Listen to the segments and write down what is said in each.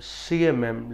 CMM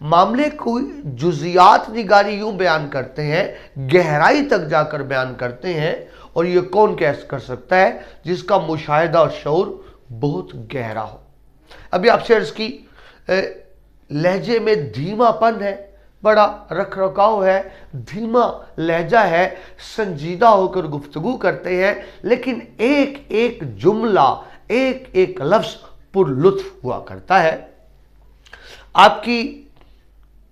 معاملے کو جزیات نگاری یوں بیان کرتے ہیں، گہرائی تک جا کر بیان کرتے ہیں، اور یہ کون کیسے کر سکتا ہے؟ جس کا مشاہدہ اور شعور بہت گہرا ہو۔ ابھی آپ سے عرض کی لہجے میں دھیما پن ہے، بڑا رکھ رکھاؤ ہے، دھیما لہجہ ہے، سنجیدہ ہو کر گفتگو کرتے ہیں، لیکن ایک ایک جملہ، ایک ایک لفظ پر لطف ہوا کرتا ہے۔ آپ کی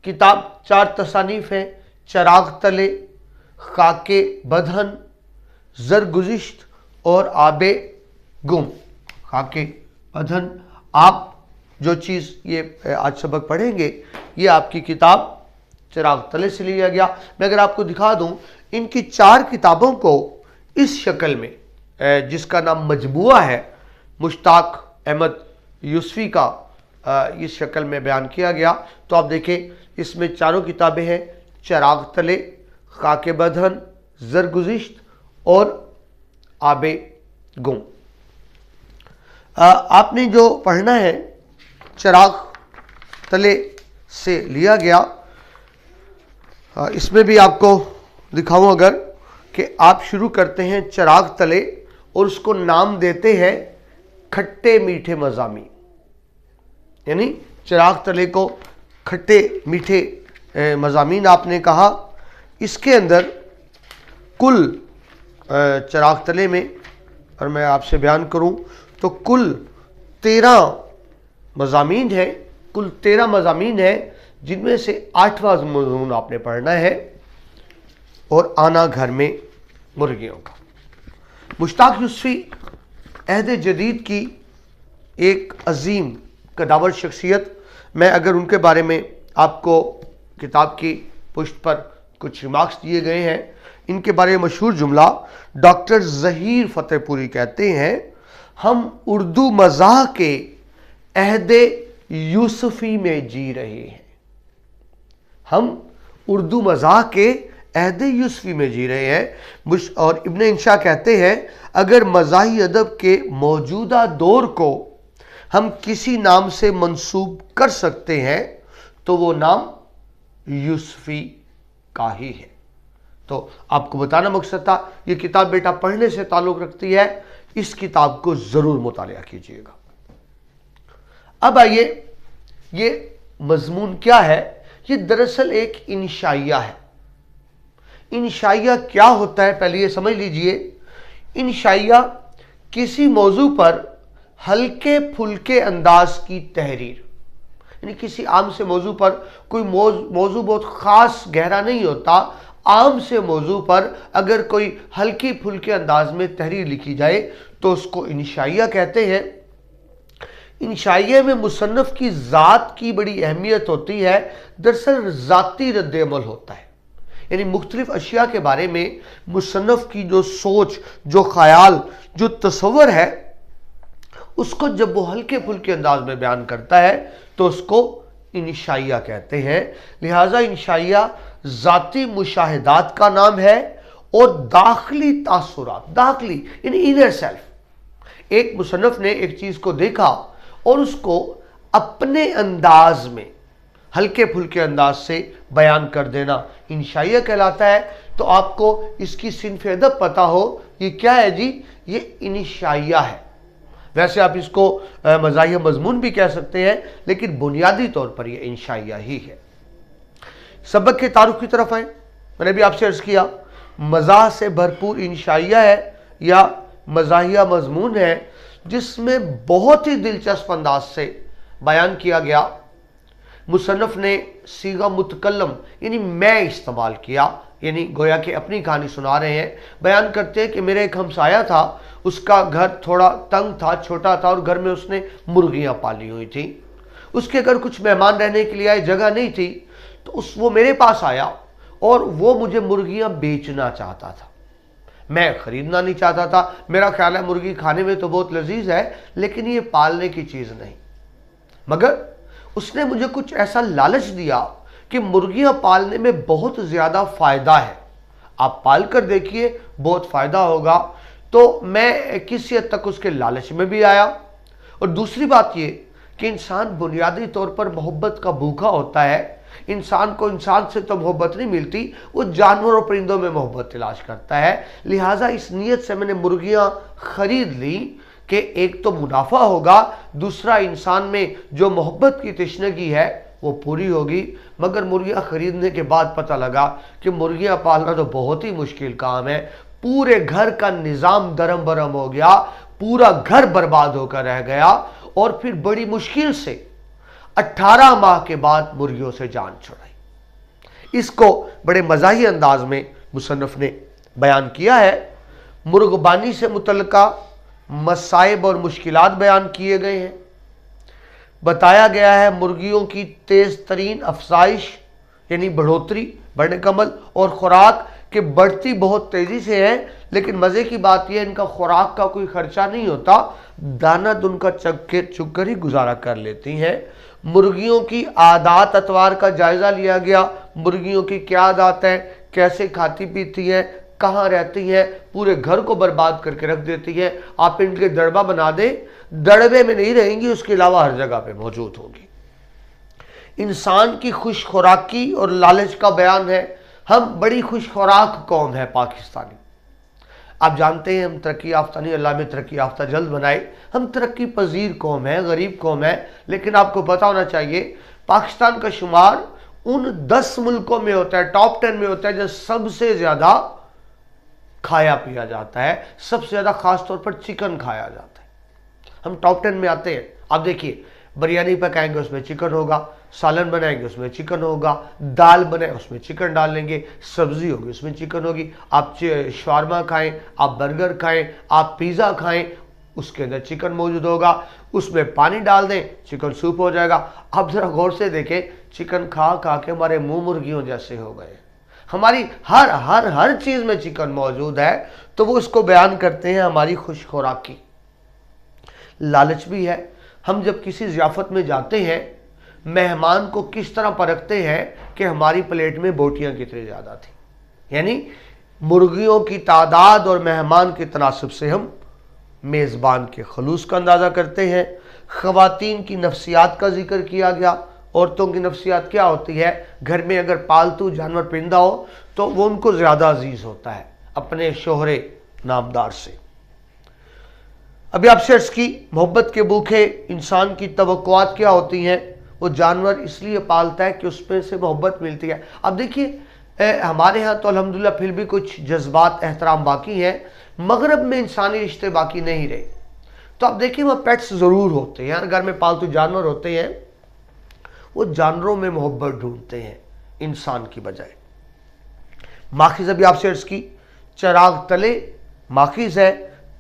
کتاب 4 تصانیف ہیں: چراغ تلے، خاک بدہن، زرگزشت اور آب گم۔ خاک بدہن، آپ جو چیز یہ آج سبق پڑھیں گے یہ آپ کی کتاب چراغ تلے سے لیا گیا۔ میں اگر آپ کو دکھا دوں ان کی 4 کتابوں کو اس شکل میں، جس کا نام مجموعہ ہے، مشتاق احمد یوسفی کا، اس شکل میں بیان کیا گیا، تو آپ دیکھیں اس میں 4 کتابیں ہیں: چراغ تلے، خاک بدہن، زرگزشت اور آب گم۔ آپ نے جو پڑھنا ہے چراغ تلے سے لیا گیا، اس میں بھی آپ کو دکھاؤں اگر کہ آپ شروع کرتے ہیں چراغ تلے اور اس کو نام دیتے ہیں کھٹے میٹھے مضامین، یعنی چراغ تلے کو کھٹے میٹھے مضامین آپ نے کہا۔ اس کے اندر کل چراغ تلے میں، اور میں آپ سے بیان کروں تو کل 13 مضامین ہیں، کل 13 مضامین ہیں، جن میں سے 8واں مضمون آپ نے پڑھنا ہے، اور آنا گھر میں مرغیوں کا۔ مشتاق یوسفی عہد جدید کی ایک عظیم قداور شخصیت، میں اگر ان کے بارے میں آپ کو کتاب کی پشت پر کچھ ریمارکس دیے گئے ہیں، ان کے بارے میں مشہور جملہ ڈاکٹر ظہیر فتح پوری کہتے ہیں: ہم اردو مزاح کے عہد یوسفی میں جی رہے ہیں۔ ہم اردو مزاح کے عہد یوسفی میں جی رہے ہیں۔ اور ابن انشا کہتے ہیں اگر مزاحی ادب کے موجودہ دور کو ہم کسی نام سے منسوب کر سکتے ہیں تو وہ نام یوسفی کا ہی ہے۔ تو آپ کو بتانا مقصد تھا، یہ کتاب بیٹا پڑھنے سے تعلق رکھتی ہے، اس کتاب کو ضرور مطالعہ کیجیے گا۔ اب آئیے، یہ مضمون کیا ہے؟ یہ دراصل ایک انشائیہ ہے۔ انشائیہ کیا ہوتا ہے پہلے یہ سمجھ لیجئے۔ انشائیہ کسی موضوع پر ہلکے پھلکے انداز کی تحریر، یعنی کسی عام سے موضوع پر، کوئی موضوع بہت خاص گہرا نہیں ہوتا، عام سے موضوع پر اگر کوئی ہلکی پھلکے انداز میں تحریر لکھی جائے تو اس کو انشائیہ کہتے ہیں۔ انشائیہ میں مصنف کی ذات کی بڑی اہمیت ہوتی ہے، دراصل ذاتی رد عمل ہوتا ہے، یعنی مختلف اشیاء کے بارے میں مصنف کی جو سوچ، جو خیال، جو تصور ہے، اس کو جب وہ ہلکے پھلکے انداز میں بیان کرتا ہے تو اس کو انشائیہ کہتے ہیں۔ لہٰذا انشائیہ ذاتی مشاہدات کا نام ہے اور داخلی تاثرات، داخلی یعنی انر سیلف، ایک مصنف نے ایک چیز کو دیکھا اور اس کو اپنے انداز میں ہلکے پھلکے انداز سے بیان کر دینا انشائیہ کہلاتا ہے۔ تو آپ کو اس کی صنف ادب پتہ ہو، یہ کیا ہے جی؟ یہ انشائیہ ہے۔ ویسے آپ اس کو مزاحیہ مضمون بھی کہہ سکتے ہیں، لیکن بنیادی طور پر یہ انشائیہ ہی ہے۔ سبق کے تعارف کی طرف آئیں۔ میں نے بھی آپ سے عرض کیا مزاح سے بھرپور انشائیہ ہے یا مزاحیہ مضمون ہے جس میں بہت ہی دلچسپ انداز سے بیان کیا گیا۔ مصنف نے صیغہ متکلم یعنی میں استعمال کیا، یعنی گویا کہ اپنی کہانی سنا رہے ہیں، بیان کرتے ہیں کہ میرے ایک ہمسایہ تھا، اس کا گھر تھوڑا تنگ تھا، چھوٹا تھا، اور گھر میں اس نے مرغیاں پالی ہوئی تھیں۔ اس کے گھر کچھ مہمان رہنے کے لیے آئے، جگہ نہیں تھی، تو وہ میرے پاس آیا اور وہ مجھے مرغیاں بیچنا چاہتا تھا۔ میں خریدنا نہیں چاہتا تھا، میرا خیال ہے مرغی کھانے میں تو بہت لذیذ ہے لیکن یہ پالنے کی چیز نہیں، مگر اس نے مجھے کچھ ایسا لالچ دیا کہ مرغیاں پالنے میں بہت زیادہ فائدہ ہے، آپ پال کر دیکھیے بہت فائدہ ہوگا۔ تو میں کسی حد تک اس کے لالچ میں بھی آیا، اور دوسری بات یہ کہ انسان بنیادی طور پر محبت کا بھوکا ہوتا ہے. انسان کو انسان سے تو محبت نہیں ملتی، وہ جانور اور پرندوں میں محبت تلاش کرتا ہے. لہٰذا اس نیت سے میں نے مرغیاں خرید لی کہ ایک تو منافع ہوگا، دوسرا انسان میں جو محبت کی تشنگی ہے وہ پوری ہوگی. مگر مرغیاں خریدنے کے بعد پتہ لگا کہ مرغیاں پالنا تو بہت ہی مشکل کام ہے. پورے گھر کا نظام درم برم ہو گیا، پورا گھر برباد ہو کر رہ گیا، اور پھر بڑی مشکل سے 18 ماہ کے بعد مرغیوں سے جان چھڑائی. اس کو بڑے مزاحی انداز میں مصنف نے بیان کیا ہے. مرغبانی سے متعلقہ مصائب اور مشکلات بیان کیے گئے ہیں. بتایا گیا ہے مرغیوں کی تیز ترین افزائش یعنی بڑھوتری، بڑھنے کا عمل، اور خوراک کہ بڑھتی بہت تیزی سے ہے، لیکن مزے کی بات یہ ہے ان کا خوراک کا کوئی خرچہ نہیں ہوتا، دانہ دن کا چگ کر ہی گزارا کر لیتی ہیں. مرغیوں کی عادات اطوار کا جائزہ لیا گیا. مرغیوں کی کیا عادات ہیں، کیسے کھاتی پیتی ہیں، کہاں رہتی ہیں، پورے گھر کو برباد کر کے رکھ دیتی ہیں. آپ ان کے دڑبہ بنا دیں، دڑبے میں نہیں رہیں گی، اس کے علاوہ ہر جگہ پہ موجود ہوں گی. انسان کی خوش خوراکی اور لالچ کا بیان ہے. ہم بڑی خوش خوراک قوم ہے پاکستانی. آپ جانتے ہیں ہم ترقی یافتہ نہیں، اللہ میں ترقی یافتہ جلد بنائے. ہم ترقی پذیر قوم ہے، غریب قوم ہے، لیکن آپ کو پتہ ہونا چاہیے پاکستان کا شمار ان 10 ملکوں میں ہوتا ہے، ٹاپ 10 میں ہوتا ہے جو سب سے زیادہ کھایا پیا جاتا ہے. سب سے زیادہ خاص طور پر چکن کھایا جاتا ہے. ہم ٹاپ 10 میں آتے ہیں. آپ دیکھیے بریانی پکائیں گے اس میں چکن ہوگا، سالن بنائیں گے اس میں چکن ہوگا، دال بنائیں اس میں چکن ڈال لیں گے، سبزی ہوگی اس میں چکن ہوگی. آپ شاورما کھائیں، آپ برگر کھائیں، آپ پیزا کھائیں، اس کے اندر چکن موجود ہوگا. اس میں پانی ڈال دیں چکن سوپ ہو جائے گا. آپ ذرا غور سے دیکھیں چکن کھا کھا کے ہمارے منہ مرغیوں جیسے ہو گئے. ہماری ہر چیز میں چکن موجود ہے. تو وہ اس کو بیان کرتے ہیں ہماری خوش خوراکی. لالچ بھی ہے. ہم جب کسی ضیافت میں جاتے ہیں مہمان کو کس طرح پرکھتے ہیں کہ ہماری پلیٹ میں بوٹیاں کتنی زیادہ تھیں. یعنی مرغیوں کی تعداد اور مہمان کے تناسب سے ہم میزبان کے خلوص کا اندازہ کرتے ہیں. خواتین کی نفسیات کا ذکر کیا گیا. عورتوں کی نفسیات کیا ہوتی ہے؟ گھر میں اگر پالتو جانور پرندہ ہو تو وہ ان کو زیادہ عزیز ہوتا ہے اپنے شوہر نامدار سے. ابھی آپ سے عرض کی محبت کے بھوکے انسان کی توقعات کیا ہوتی ہیں. وہ جانور اس لیے پالتا ہے کہ اس پہ سے محبت ملتی ہے. اب دیکھیے ہمارے ہاں تو الحمدللہ پھر بھی کچھ جذبات احترام باقی ہیں. مغرب میں انسانی رشتے باقی نہیں رہے. تو اب دیکھیے وہاں پیٹس ضرور ہوتے ہیں، گھر میں پالتو جانور ہوتے ہیں. وہ جانوروں میں محبت ڈھونڈتے ہیں انسان کی بجائے. ماخذ ابھی آپ سے عرض کی چراغ تلے ماخذ ہے.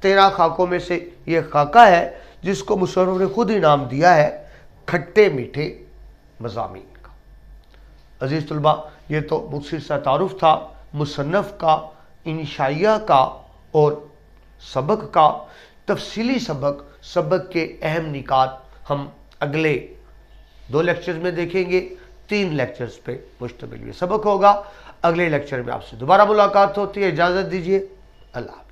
13 خاکوں میں سے یہ خاکہ ہے جس کو مصنف نے خود ہی نام دیا ہے کھٹے میٹھے مضامین کا. عزیز طلبہ یہ تو مختصر تعارف تھا مصنف کا، انشائیہ کا اور سبق کا. تفصیلی سبق کے اہم نکات ہم اگلے 2 لیکچرز میں دیکھیں گے. 3 لیکچرز پہ مشتمل یہ سبق ہوگا. اگلے لیکچر میں آپ سے دوبارہ ملاقات ہوتی ہے. اجازت دیجیے. اللہ.